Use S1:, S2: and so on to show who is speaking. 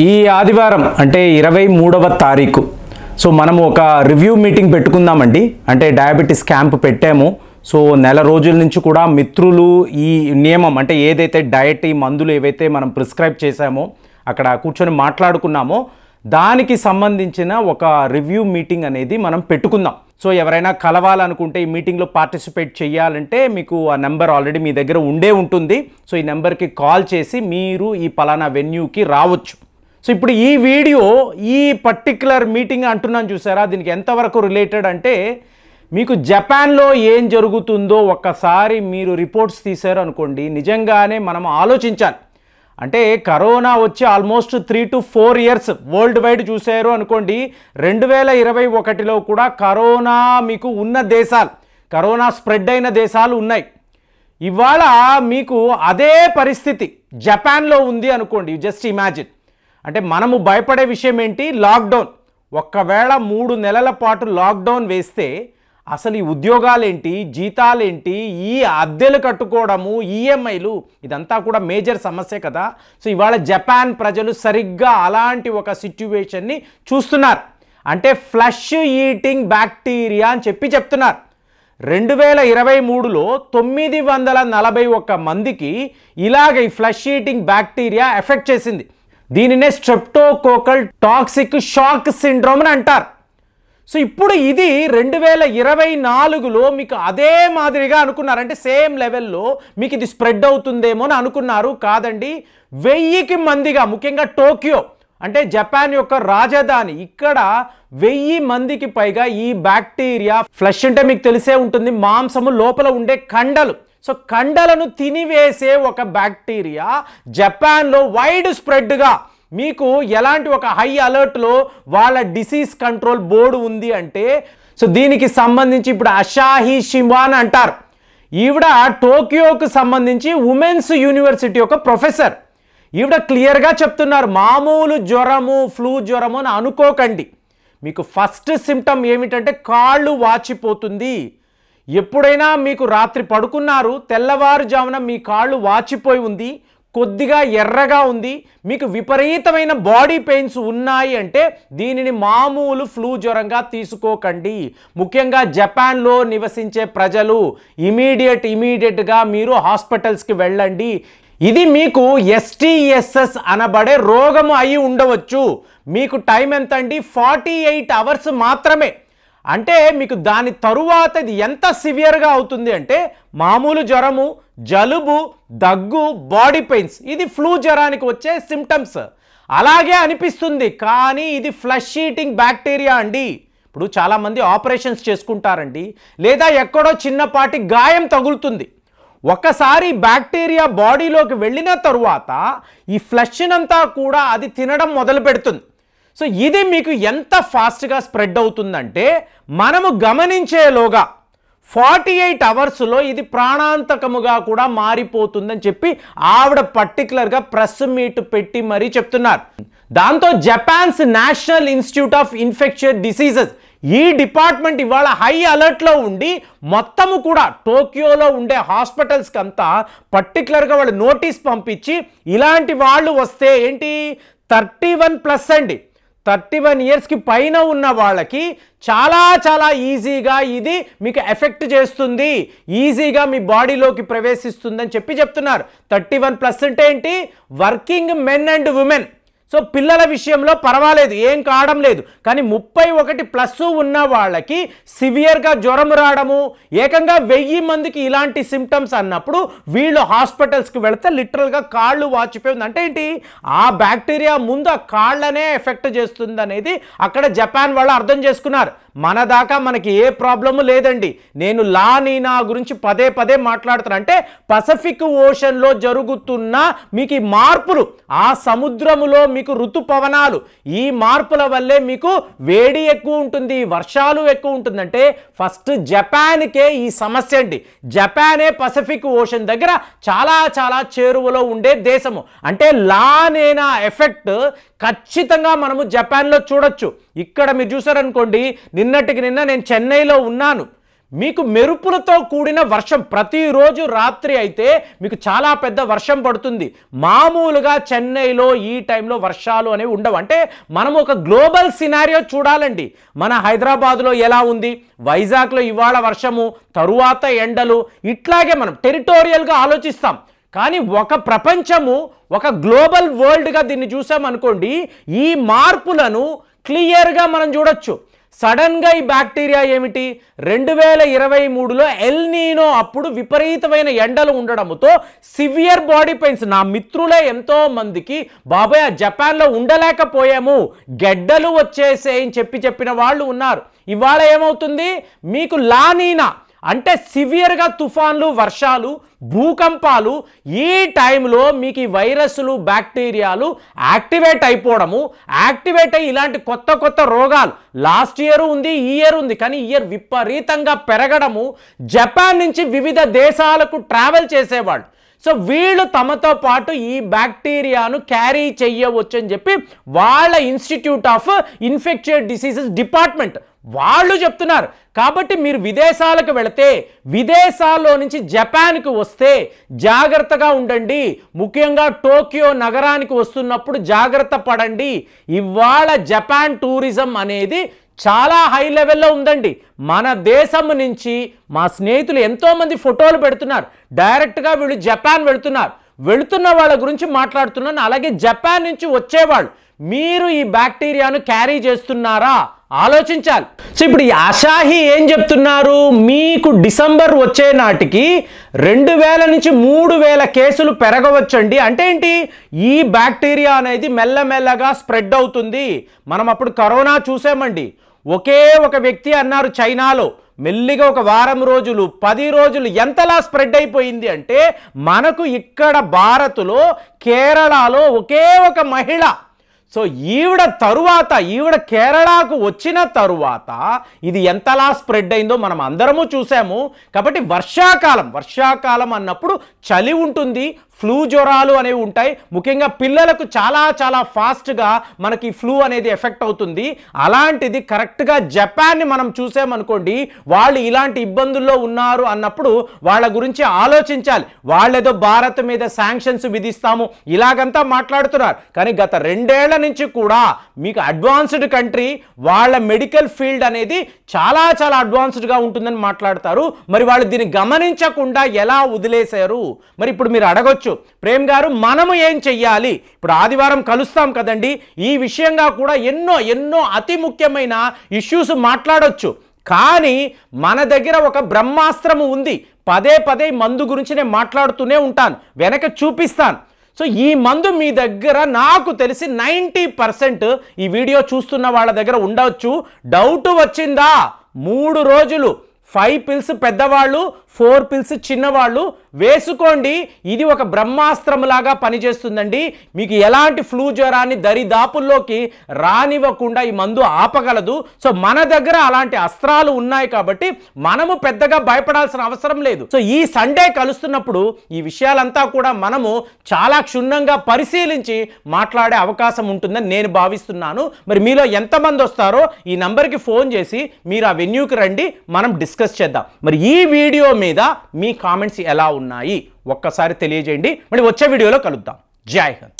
S1: ఈ ఆదివారం అంటే 23వ తారీఖు సో మనము ఒక రివ్యూ మీటింగ్ పెట్టుకుందామండి. అంటే డయాబెటిస్ క్యాంప్ పెట్టాము. సో నెల రోజుల నుంచి కూడా మిత్రులు ఈ నియమం అంటే ఏదైతే డయట్ ఈ మందులు ఏవైతే మనం ప్రిస్క్రైబ్ చేశామో అక్కడ కూర్చొని మాట్లాడుకున్నామో దానికి సంబంధించిన ఒక రివ్యూ మీటింగ్ అనేది మనం పెట్టుకుందాం. సో ఎవరైనా కలవాలనుకుంటే ఈ మీటింగ్లో పార్టిసిపేట్ చేయాలంటే మీకు ఆ నెంబర్ ఆల్రెడీ మీ దగ్గర ఉండే ఉంటుంది. సో ఈ నెంబర్కి కాల్ చేసి మీరు ఈ పలానా వెన్యూకి రావచ్చు. సో ఇప్పుడు ఈ వీడియో ఈ పర్టిక్యులర్ మీటింగ్ అంటున్నాను చూసారా, దీనికి ఎంతవరకు రిలేటెడ్ అంటే మీకు జపాన్లో ఏం జరుగుతుందో ఒక్కసారి మీరు రిపోర్ట్స్ తీశారు అనుకోండి, నిజంగానే మనం ఆలోచించాలి. అంటే కరోనా వచ్చి almost 3 to 4 years world wide చూశారు అనుకోండి. 2021లో కూడా కరోనా మీకు ఉన్న దేశాలు, కరోనా స్ప్రెడ్ అయిన దేశాలు ఉన్నాయి. ఇవాళ మీకు అదే పరిస్థితి జపాన్లో ఉంది అనుకోండి. Just imagine. అంటే మనము భయపడే విషయం ఏంటి? లాక్డౌన్. ఒక్కవేళ 3 నెలల పాటు లాక్డౌన్ వేస్తే అసలు ఈ ఉద్యోగాలేంటి, జీతాలేంటి, ఈ అద్దెలు కట్టుకోవడము, ఈఎంఐలు, ఇదంతా కూడా మేజర్ సమస్య కదా. సో ఇవాళ జపాన్ ప్రజలు సరిగ్గా అలాంటి ఒక సిచ్యువేషన్ని చూస్తున్నారు. అంటే ఫ్లష్ ఈటింగ్ బ్యాక్టీరియా అని చెప్తున్నారు. 2023లో 941 మందికి ఇలాగ ఈ ఫ్లష్ ఈటింగ్ బ్యాక్టీరియా ఎఫెక్ట్ చేసింది. దీనినే స్ట్రెప్టోకోకల్ టాక్సిక్ షాక్ సిండ్రోమ్ అని అంటారు. సో ఇప్పుడు ఇది 2024లో మీకు అదే మాదిరిగా అనుకున్నారు. అంటే సేమ్ లెవెల్లో మీకు ఇది స్ప్రెడ్ అవుతుందేమో అని అనుకున్నారు. కాదండి, 1000 మందిగా, ముఖ్యంగా టోక్యో అంటే జపాన్ యొక్క రాజధాని, ఇక్కడ 1000 మందికి పైగా ఈ బ్యాక్టీరియా, ఫ్లష్ అంటే మీకు తెలిసే ఉంటుంది, మాంసము లోపల ఉండే కండలు. సో కండలను తినివేసే ఒక బ్యాక్టీరియా జపాన్లో వైడ్ స్ప్రెడ్గా మీకు ఎలాంటి ఒక హై అలర్ట్లో వాళ్ళ డిసీజ్ కంట్రోల్ బోర్డు ఉంది అంటే, సో దీనికి సంబంధించి ఇప్పుడు అషాహి షిమాన్ అంటారు. ఈవిడ టోక్యోకు సంబంధించి ఉమెన్స్ యూనివర్సిటీ యొక్క ప్రొఫెసర్. ఈవిడ క్లియర్గా చెప్తున్నారు, మామూలు జ్వరము, ఫ్లూ జ్వరము అని అనుకోకండి. మీకు ఫస్ట్ సిమ్టమ్ ఏమిటంటే కాళ్ళు వాచిపోతుంది. ఎప్పుడైనా మీకు రాత్రి పడుకున్నారు, తెల్లవారుజామున మీ కాళ్ళు వాచిపోయి ఉంది, కొద్దిగా ఎర్రగా ఉంది, మీకు విపరీతమైన బాడీ పెయిన్స్ ఉన్నాయి అంటే దీనిని మామూలు ఫ్లూ జ్వరంగా తీసుకోకండి. ముఖ్యంగా జపాన్లో నివసించే ప్రజలు ఇమీడియట్గా మీరు హాస్పిటల్స్కి వెళ్ళండి. ఇది మీకు STSS అనబడే రోగము అయి ఉండవచ్చు. మీకు టైం ఎంత అండి? 48 hours మాత్రమే. అంటే మీకు దాని తరువాత ఇది ఎంత సివియర్గా అవుతుంది అంటే మామూలు జ్వరము, జలుబు, దగ్గు, బాడీ పెయిన్స్, ఇది ఫ్లూ జ్వరానికి వచ్చే సిమ్టమ్స్ అలాగే అనిపిస్తుంది. కానీ ఇది ఫ్లష్ ఈటింగ్ బ్యాక్టీరియా అండి. ఇప్పుడు చాలామంది ఆపరేషన్స్ చేసుకుంటారండి, లేదా ఎక్కడో చిన్నపాటి గాయం తగులుతుంది. ఒకసారి బ్యాక్టీరియా బాడీలోకి వెళ్ళిన తరువాత ఈ ఫ్లష్నంతా కూడా అది తినడం మొదలు పెడుతుంది. సో ఇది మీకు ఎంత ఫాస్ట్గా స్ప్రెడ్ అవుతుందంటే మనము గమనించేలోగా 48 hours ఇది ప్రాణాంతకముగా కూడా మారిపోతుందని చెప్పి ఆవిడ పర్టికులర్గా ప్రెస్ మీట్ పెట్టి మరీ చెప్తున్నారు. దాంతో Japan's national institute of infectious diseases ఈ డిపార్ట్మెంట్ ఇవాళ హై అలర్ట్లో ఉండి మొత్తము కూడా టోక్యోలో ఉండే హాస్పిటల్స్కి అంతా పర్టికులర్గా వాళ్ళు నోటీస్ పంపించి ఇలాంటి వాళ్ళు వస్తే ఏంటి 31+ అండి, 31 yearsకి పైన ఉన్న వాళ్ళకి చాలా ఈజీగా ఇది మీకు ఎఫెక్ట్ చేస్తుంది, ఈజీగా మీ బాడీలోకి ప్రవేశిస్తుందని చెప్తున్నారు. 31+ అంటే ఏంటి? Working men and women. So పిల్లల విషయంలో పర్వాలేదు, ఏం కావడం లేదు. కానీ 31+ ఉన్న వాళ్ళకి సివియర్గా జ్వరం రావడము, ఏకంగా 1000 మందికి ఇలాంటి సిమ్టమ్స్ అన్నప్పుడు వీళ్ళు హాస్పిటల్స్కి వెళితే లిటరల్గా కాళ్ళు వాచిపోయింది. అంటే ఏంటి? ఆ బ్యాక్టీరియా ముందు ఆ కాళ్ళనే ఎఫెక్ట్ చేస్తుంది అనేది అక్కడ జపాన్ వాళ్ళు అర్థం చేసుకున్నారు. మన దాకా మనకి ఏ ప్రాబ్లము లేదండి. నేను లా నీనా గురించి పదే మాట్లాడుతున్నాను. అంటే పసిఫిక్ ఓషన్లో జరుగుతున్న మీకు ఈ మార్పులు, ఆ సముద్రములో మీకు ఋతుపవనాలు, ఈ మార్పుల వల్లే మీకు వేడి ఎక్కువ ఉంటుంది, వర్షాలు ఎక్కువ ఉంటుందంటే ఫస్ట్ జపాన్కే ఈ సమస్య అండి. జపానే పసిఫిక్ ఓషన్ దగ్గర చాలా చేరువలో ఉండే దేశము. అంటే లా నీనా ఎఫెక్ట్ ఖచ్చితంగా మనము జపాన్లో చూడొచ్చు. ఇక్కడ మీరు చూసారనుకోండి, నిన్నటికి నిన్న నేను చెన్నైలో ఉన్నాను. మీకు మెరుపులతో కూడిన వర్షం ప్రతిరోజు రాత్రి అయితే మీకు చాలా పెద్ద వర్షం పడుతుంది. మామూలుగా చెన్నైలో ఈ టైంలో వర్షాలు అనేవి ఉండవు. అంటే మనం ఒక గ్లోబల్ సినారియో చూడాలండి. మన హైదరాబాద్లో ఎలా ఉంది, వైజాగ్లో ఇవాళ వర్షము, తరువాత ఎండలు, ఇట్లాగే మనం టెరిటోరియల్గా ఆలోచిస్తాం. కానీ ఒక ప్రపంచము, ఒక గ్లోబల్ వరల్డ్గా దీన్ని చూసామనుకోండి, ఈ మార్పులను క్లియర్గా మనం చూడొచ్చు. సడన్గా ఈ బ్యాక్టీరియా ఏమిటి, 2023లో ఎల్ నీనో అప్పుడు విపరీతమైన ఎండలు ఉండడంతో సివియర్ బాడీ పెయిన్స్. నా మిత్రులే ఎంతో మందికి బాబాయ్ జపాన్లో ఉండలేకపోయాము, గెడ్డలు వచ్చేసేయని చెప్పిన వాళ్ళు ఉన్నారు. ఇవాళ ఏమవుతుంది, మీకు లానీనా అంటే సివియర్గా తుఫాన్లు, వర్షాలు, భూకంపాలు, ఈ టైంలో మీకు ఈ వైరస్లు, బ్యాక్టీరియాలు యాక్టివేట్ అయిపోవడము, యాక్టివేట్ అయ్యి ఇలాంటి కొత్త రోగాలు లాస్ట్ ఇయర్ ఉంది, ఈ ఇయర్ ఉంది, కానీ ఈ ఇయర్ విపరీతంగా పెరగడము. జపాన్ నుంచి వివిధ దేశాలకు ట్రావెల్ చేసేవాళ్ళు. సో వీళ్ళు తమతో పాటు ఈ బ్యాక్టీరియాను క్యారీ చెయ్యవచ్చు అని చెప్పి వాళ్ళ institute of infectious diseases department వాళ్ళు చెప్తున్నారు. కాబట్టి మీరు విదేశాలకు వెళితే, విదేశాల్లో నుంచి జపాన్కి వస్తే జాగ్రత్తగా ఉండండి. ముఖ్యంగా టోక్యో నగరానికి వస్తున్నప్పుడు జాగ్రత్త పడండి. ఇవాళ జపాన్ టూరిజం అనేది చాలా హై లెవెల్లో ఉందండి. మన దేశం నుంచి మా స్నేహితులు ఎంతోమంది ఫోటోలు పెడుతున్నారు. డైరెక్ట్గా వీళ్ళు జపాన్ వెళుతున్న వాళ్ళ గురించి మాట్లాడుతున్నాను. అలాగే జపాన్ నుంచి వచ్చేవాళ్ళు మీరు ఈ బ్యాక్టీరియాను క్యారీ చేస్తున్నారా ఆలోచించాలి. సో ఇప్పుడు ఈ అషాహి ఏం చెప్తున్నారు, మీకు డిసెంబర్ వచ్చే నాటికి 2000 నుంచి 3000 కేసులు పెరగవచ్చండి. అంటే ఏంటి, ఈ బ్యాక్టీరియా అనేది మెల్లమెల్లగా స్ప్రెడ్ అవుతుంది. మనం అప్పుడు కరోనా చూసామండి. ఒకే ఒక వ్యక్తి అన్నారు చైనాలో, మెల్లిగా ఒక వారం రోజులు, 10 రోజులు ఎంతలా స్ప్రెడ్ అయిపోయింది అంటే మనకు ఇక్కడ భారత్లో కేరళలో ఒకే ఒక మహిళ. సో ఈవిడ కేరళకు వచ్చిన తరువాత ఇది ఎంతలా స్ప్రెడ్ అయిందో మనం అందరము చూసాము. కాబట్టి వర్షాకాలం అన్నప్పుడు చలి ఉంటుంది, ఫ్లూ జ్వరాలు అనేవి ఉంటాయి. ముఖ్యంగా పిల్లలకు చాలా ఫాస్ట్గా మనకి ఫ్లూ అనేది ఎఫెక్ట్ అవుతుంది. అలాంటిది కరెక్ట్గా జపాన్ని మనం చూసామనుకోండి, వాళ్ళు ఇలాంటి ఇబ్బందుల్లో ఉన్నారు అన్నప్పుడు వాళ్ళ గురించి ఆలోచించాలి. వాళ్ళేదో భారత్ మీద శాంక్షన్స్ విధిస్తాము ఇలాగంతా మాట్లాడుతున్నారు. కానీ గత 2 ఏళ్ల నుంచి కూడా మీకు అడ్వాన్స్డ్ కంట్రీ, వాళ్ళ మెడికల్ ఫీల్డ్ అనేది చాలా అడ్వాన్స్డ్గా ఉంటుందని మాట్లాడతారు. మరి వాళ్ళు దీన్ని గమనించకుండా ఎలా వదిలేశారు? మరి ఇప్పుడు మీరు అడగొచ్చు, ప్రేమ్ గారు మనము ఏం చెయ్యాలి? ఇప్పుడు ఆదివారం కలుస్తాం కదండి, ఈ విషయంగా కూడా ఎన్నో అతి ముఖ్యమైన ఇష్యూస్ మాట్లాడొచ్చు. కానీ మన దగ్గర ఒక బ్రహ్మాస్త్రము ఉంది. పదే మందు గురించి నేను మాట్లాడుతూనే ఉంటాను, వెనక చూపిస్తాను. సో ఈ మందు మీ దగ్గర నాకు తెలిసి 90% ఈ వీడియో చూస్తున్న వాళ్ళ దగ్గర ఉండవచ్చు. డౌట్ వచ్చిందా, 3 రోజులు 5 పిల్స్ పెద్దవాళ్ళు, 4 పిల్స్ చిన్నవాళ్ళు వేసుకోండి. ఇది ఒక బ్రహ్మాస్త్రంలాగా పనిచేస్తుందండి. మీకు ఎలాంటి ఫ్లూ జ్వరాన్ని దరిదాపుల్లోకి రానివ్వకుండా ఈ మందు ఆపగలదు. సో మన దగ్గర అలాంటి అస్త్రాలు ఉన్నాయి కాబట్టి మనము పెద్దగా భయపడాల్సిన అవసరం లేదు. సో ఈ సండే కలుస్తున్నప్పుడు ఈ విషయాలంతా కూడా మనము చాలా క్షుణ్ణంగా పరిశీలించి మాట్లాడే అవకాశం ఉంటుందని నేను భావిస్తున్నాను. మరి మీలో ఎంతమంది వస్తారో ఈ నంబర్కి ఫోన్ చేసి మీరు ఆ వెన్యూకి రండి, మనం డిస్కస్ చేద్దాం. మరి ఈ వీడియో మీద మీ కామెంట్స్ ఎలా ఉన్నాయి ఒక్కసారి తెలియజేయండి. మరి వచ్చే వీడియోలో కలుద్దాం. జై హింద్.